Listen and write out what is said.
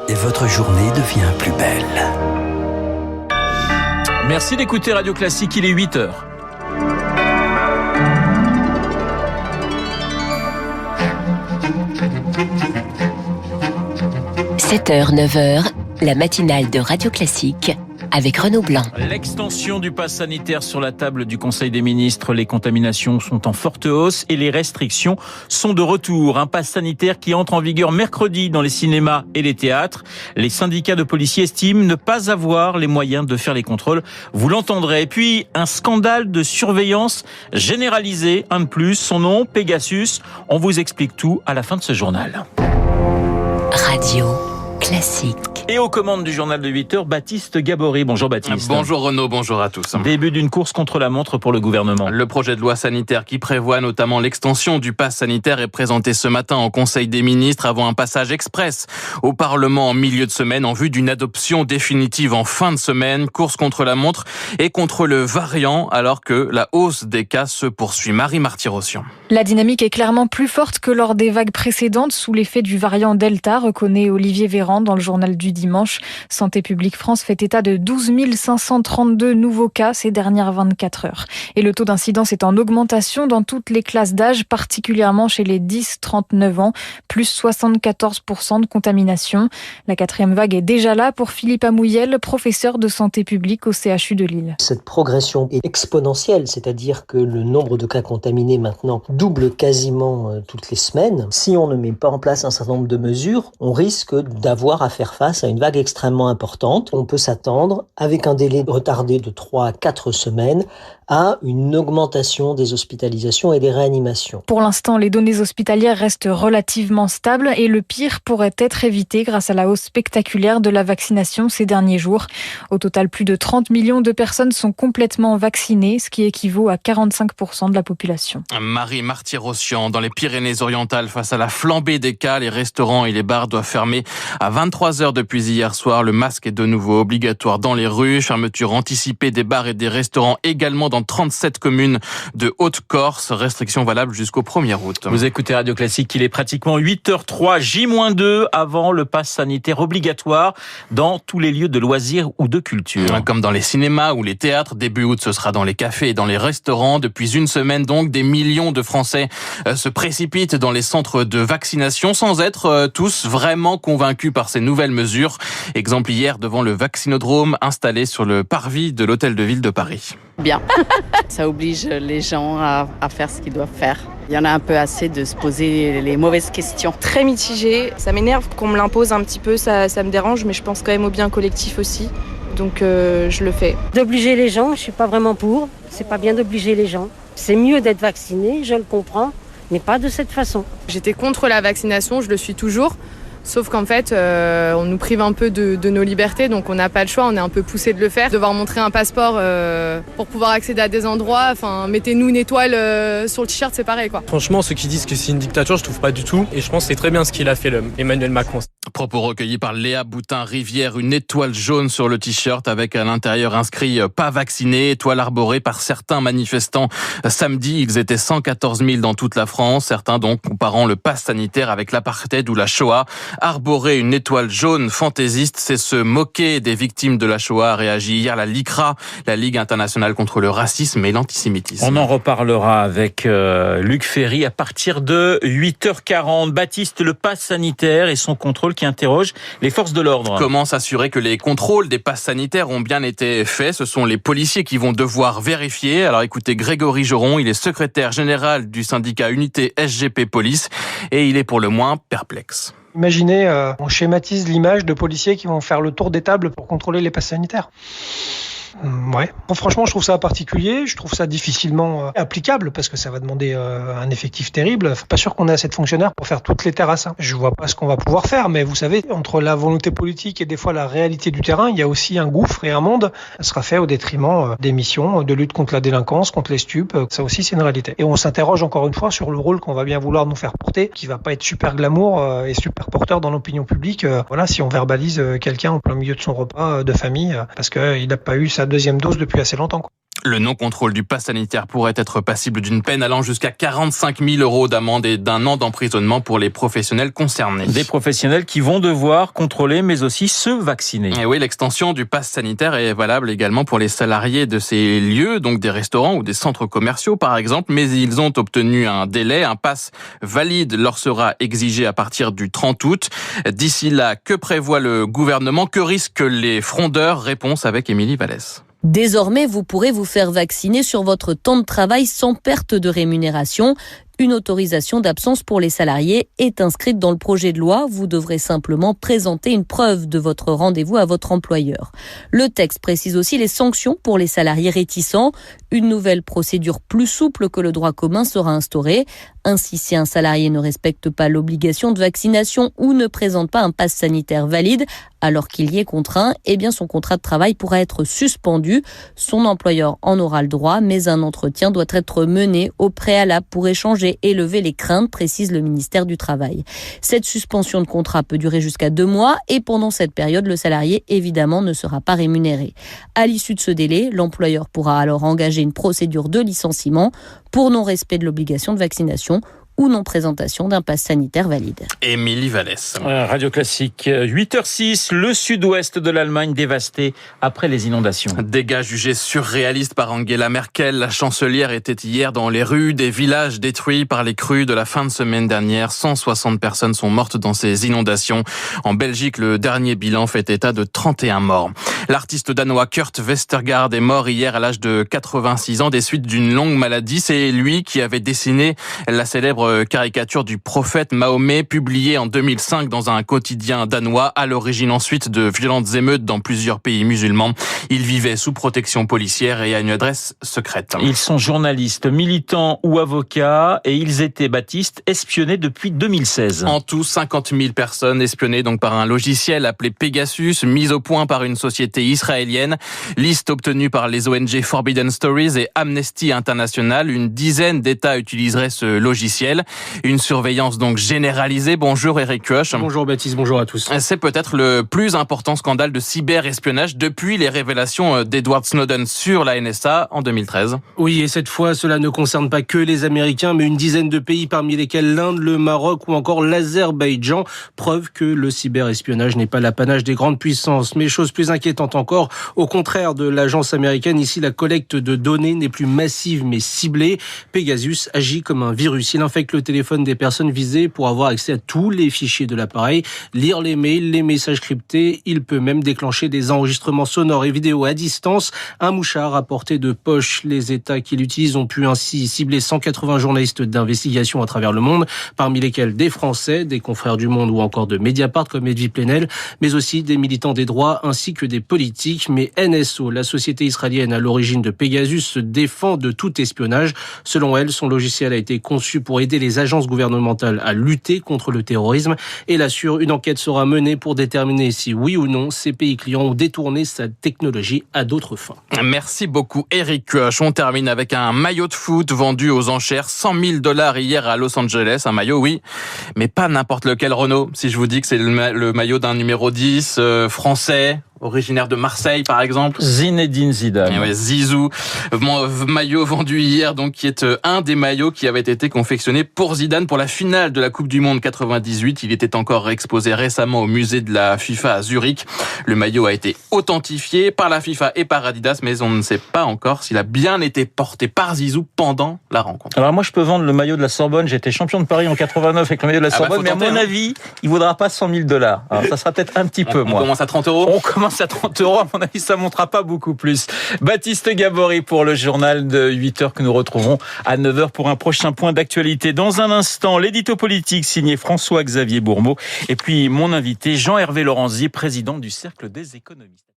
et votre journée devient plus belle. Merci d'écouter Radio Classique, il est 8h. « 7h, 9h, la matinale de Radio Classique avec Renaud Blanc. » L'extension du pass sanitaire sur la table du Conseil des ministres. Les contaminations sont en forte hausse et les restrictions sont de retour. Un pass sanitaire qui entre en vigueur mercredi dans les cinémas et les théâtres. Les syndicats de policiers estiment ne pas avoir les moyens de faire les contrôles. Vous l'entendrez. Et puis, un scandale de surveillance généralisée. Un de plus, son nom, Pegasus. On vous explique tout à la fin de ce journal. Radio Classique. Et aux commandes du journal de 8h, Baptiste Gabory. Bonjour Baptiste. Bonjour Renaud, bonjour à tous. Début d'une course contre la montre pour le gouvernement. Le projet de loi sanitaire qui prévoit notamment l'extension du pass sanitaire est présenté ce matin en Conseil des ministres avant un passage express au Parlement en milieu de semaine en vue d'une adoption définitive en fin de semaine. Course contre la montre et contre le variant alors que la hausse des cas se poursuit. Marie Marty-Rossian. La dynamique est clairement plus forte que lors des vagues précédentes sous l'effet du variant Delta, reconnaît Olivier Véran dans le journal du dimanche. Santé publique France fait état de 12 532 nouveaux cas ces dernières 24 heures. Et le taux d'incidence est en augmentation dans toutes les classes d'âge, particulièrement chez les 10-39 ans, plus 74% de contamination. La quatrième vague est déjà là pour Philippe Amouyel, professeur de santé publique au CHU de Lille. Cette progression est exponentielle, c'est-à-dire que le nombre de cas contaminés maintenant double quasiment toutes les semaines. Si on ne met pas en place un certain nombre de mesures, on risque d'avoir à faire face à une vague extrêmement importante. On peut s'attendre, avec un délai retardé de 3 à 4 semaines, à une augmentation des hospitalisations et des réanimations. Pour l'instant, les données hospitalières restent relativement stables et le pire pourrait être évité grâce à la hausse spectaculaire de la vaccination ces derniers jours. Au total, plus de 30 millions de personnes sont complètement vaccinées, ce qui équivaut à 45% de la population. Marie Marty-Rossian, dans les Pyrénées-Orientales, face à la flambée des cas, les restaurants et les bars doivent fermer à 23h depuis hier soir. Le masque est de nouveau obligatoire dans les rues. Fermeture anticipée des bars et des restaurants également dans 37 communes de Haute-Corse. Restrictions valables jusqu'au 1er août. Vous écoutez Radio Classique, il est pratiquement 8h03, J-2 avant le pass sanitaire obligatoire dans tous les lieux de loisirs ou de culture. Comme dans les cinémas ou les théâtres, début août ce sera dans les cafés et dans les restaurants. Depuis une semaine donc, des millions de Français se précipitent dans les centres de vaccination sans être tous vraiment convaincus par ces nouvelles mesures. Exemple hier devant le vaccinodrome installé sur le parvis de l'Hôtel de Ville de Paris. Bien. Ça oblige les gens à faire ce qu'ils doivent faire. Il y en a un peu assez de se poser les mauvaises questions. Très mitigé. Ça m'énerve qu'on me l'impose un petit peu, ça me dérange, mais je pense quand même au bien collectif aussi. Donc je le fais. D'obliger les gens, je suis pas vraiment pour. C'est pas bien d'obliger les gens. C'est mieux d'être vacciné, je le comprends, mais pas de cette façon. J'étais contre la vaccination, je le suis toujours. Sauf qu'en fait, on nous prive un peu de nos libertés, donc on n'a pas le choix, on est un peu poussé de le faire. Devoir montrer un passeport pour pouvoir accéder à des endroits, enfin, mettez-nous une étoile sur le t-shirt, c'est pareil, quoi. Franchement, ceux qui disent que c'est une dictature, je trouve pas du tout. Et je pense que c'est très bien ce qu'il a fait, Emmanuel Macron. Propos recueillis par Léa Boutin-Rivière, une étoile jaune sur le t-shirt avec à l'intérieur inscrit « Pas vacciné », étoile arborée par certains manifestants. Samedi, ils étaient 114 000 dans toute la France, certains donc comparant le pass sanitaire avec l'apartheid ou la Shoah. Arborer une étoile jaune fantaisiste, c'est se moquer des victimes de la Shoah, a réagi hier la LICRA, la Ligue internationale contre le racisme et l'antisémitisme. On en reparlera avec Luc Ferry à partir de 8h40. Baptiste, le pass sanitaire et son contrôle qui interroge les forces de l'ordre. Comment s'assurer que les contrôles des passes sanitaires ont bien été faits? Ce sont les policiers qui vont devoir vérifier. Alors écoutez Grégory Joron, il est secrétaire général du syndicat Unité SGP Police et il est pour le moins perplexe. Imaginez, on schématise l'image de policiers qui vont faire le tour des tables pour contrôler les passes sanitaires. Ouais. Bon, franchement, je trouve ça particulier, je trouve ça difficilement applicable parce que ça va demander un effectif terrible. Pas sûr qu'on ait assez de fonctionnaires pour faire toutes les terrasses. Je vois pas ce qu'on va pouvoir faire, mais vous savez, entre la volonté politique et des fois la réalité du terrain, il y a aussi un gouffre et un monde. Ça sera fait au détriment des missions de lutte contre la délinquance, contre les stupes. Ça aussi, c'est une réalité. Et on s'interroge encore une fois sur le rôle qu'on va bien vouloir nous faire porter, qui va pas être super glamour et super porteur dans l'opinion publique. Voilà, si on verbalise quelqu'un en plein milieu de son repas de famille parce qu'il n'a pas eu sa deuxième dose depuis assez longtemps, quoi. Le non-contrôle du pass sanitaire pourrait être passible d'une peine allant jusqu'à 45 000 € d'amende et d'un an d'emprisonnement pour les professionnels concernés. Des professionnels qui vont devoir contrôler, mais aussi se vacciner. Et oui, l'extension du pass sanitaire est valable également pour les salariés de ces lieux, donc des restaurants ou des centres commerciaux par exemple, mais ils ont obtenu un délai. Un pass valide leur sera exigé à partir du 30 août. D'ici là, que prévoit le gouvernement? Que risquent les frondeurs? Réponse avec Émilie Vallès. Désormais, vous pourrez vous faire vacciner sur votre temps de travail sans perte de rémunération. Une autorisation d'absence pour les salariés est inscrite dans le projet de loi. Vous devrez simplement présenter une preuve de votre rendez-vous à votre employeur. Le texte précise aussi les sanctions pour les salariés réticents. Une nouvelle procédure plus souple que le droit commun sera instaurée. Ainsi, si un salarié ne respecte pas l'obligation de vaccination ou ne présente pas un pass sanitaire valide, alors qu'il y est contraint, son contrat de travail pourra être suspendu. Son employeur en aura le droit, mais un entretien doit être mené au préalable pour échanger et lever les craintes, précise le ministère du Travail. Cette suspension de contrat peut durer jusqu'à 2 mois et pendant cette période, le salarié, évidemment, ne sera pas rémunéré. À l'issue de ce délai, l'employeur pourra alors engager une procédure de licenciement pour non-respect de l'obligation de vaccination ou non-présentation d'un pass sanitaire valide. Émilie Vallès. Radio Classique, 8h06, le sud-ouest de l'Allemagne dévasté après les inondations. Dégâts jugés surréalistes par Angela Merkel. La chancelière était hier dans les rues des villages détruits par les crues de la fin de semaine dernière. 160 personnes sont mortes dans ces inondations. En Belgique, le dernier bilan fait état de 31 morts. L'artiste danois Kurt Westergaard est mort hier à l'âge de 86 ans des suites d'une longue maladie. C'est lui qui avait dessiné la célèbre caricature du prophète Mahomet, publiée en 2005 dans un quotidien danois, à l'origine ensuite de violentes émeutes dans plusieurs pays musulmans. Il vivait sous protection policière et à une adresse secrète. Ils sont journalistes, militants ou avocats et ils étaient, Baptiste, espionnés depuis 2016. En tout, 50 000 personnes espionnées donc par un logiciel appelé Pegasus, mis au point par une société israélienne. Liste obtenue par les ONG Forbidden Stories et Amnesty International. Une dizaine d'États utiliseraient ce logiciel. Une surveillance donc généralisée. Bonjour Eric Koch. Bonjour Baptiste, bonjour à tous. C'est peut-être le plus important scandale de cyberespionnage depuis les révélations d'Edward Snowden sur la NSA en 2013. Oui, et cette fois, cela ne concerne pas que les Américains, mais une dizaine de pays, parmi lesquels l'Inde, le Maroc ou encore l'Azerbaïdjan. Preuve que le cyberespionnage n'est pas l'apanage des grandes puissances. Mais chose plus inquiétante encore, au contraire de l'agence américaine, ici la collecte de données n'est plus massive mais ciblée. Pegasus agit comme un virus. Il infecte le téléphone des personnes visées pour avoir accès à tous les fichiers de l'appareil, lire les mails, les messages cryptés. Il peut même déclencher des enregistrements sonores et vidéos à distance. Un mouchard à portée de poche. Les États qui l'utilisent ont pu ainsi cibler 180 journalistes d'investigation à travers le monde, parmi lesquels des Français, des confrères du Monde ou encore de Mediapart comme Edwy Plenel, mais aussi des militants des droits ainsi que des politiques. Mais NSO, la société israélienne à l'origine de Pegasus, se défend de tout espionnage. Selon elle, son logiciel a été conçu pour aider les agences gouvernementales à lutter contre le terrorisme. Et là, une enquête sera menée pour déterminer si oui ou non ces pays clients ont détourné sa technologie à d'autres fins. Merci beaucoup Eric Koch. On termine avec un maillot de foot vendu aux enchères, $100 000 hier à Los Angeles. Un maillot, oui, mais pas n'importe lequel, Renaud. Si je vous dis que c'est le maillot d'un numéro 10 français, originaire de Marseille, par exemple. Zinedine Zidane. Ouais, Zizou. Maillot vendu hier, donc, qui est un des maillots qui avait été confectionné pour Zidane pour la finale de la Coupe du Monde 98. Il était encore exposé récemment au musée de la FIFA à Zurich. Le maillot a été authentifié par la FIFA et par Adidas, mais on ne sait pas encore s'il a bien été porté par Zizou pendant la rencontre. Alors moi, je peux vendre le maillot de la Sorbonne. J'étais champion de Paris en 89 avec le maillot de la Sorbonne, mais à mon avis, il vaudra pas $100 000. Alors ça sera peut-être un petit peu moins. On commence à 30 €. On commence à 30 €. À mon avis, ça montera pas beaucoup plus. Baptiste Gabory pour le journal de 8h que nous retrouverons à 9h pour un prochain point d'actualité. Dans un instant, l'édito politique signé François-Xavier Bourmeau et puis mon invité Jean-Hervé Lorenzi, président du Cercle des économistes.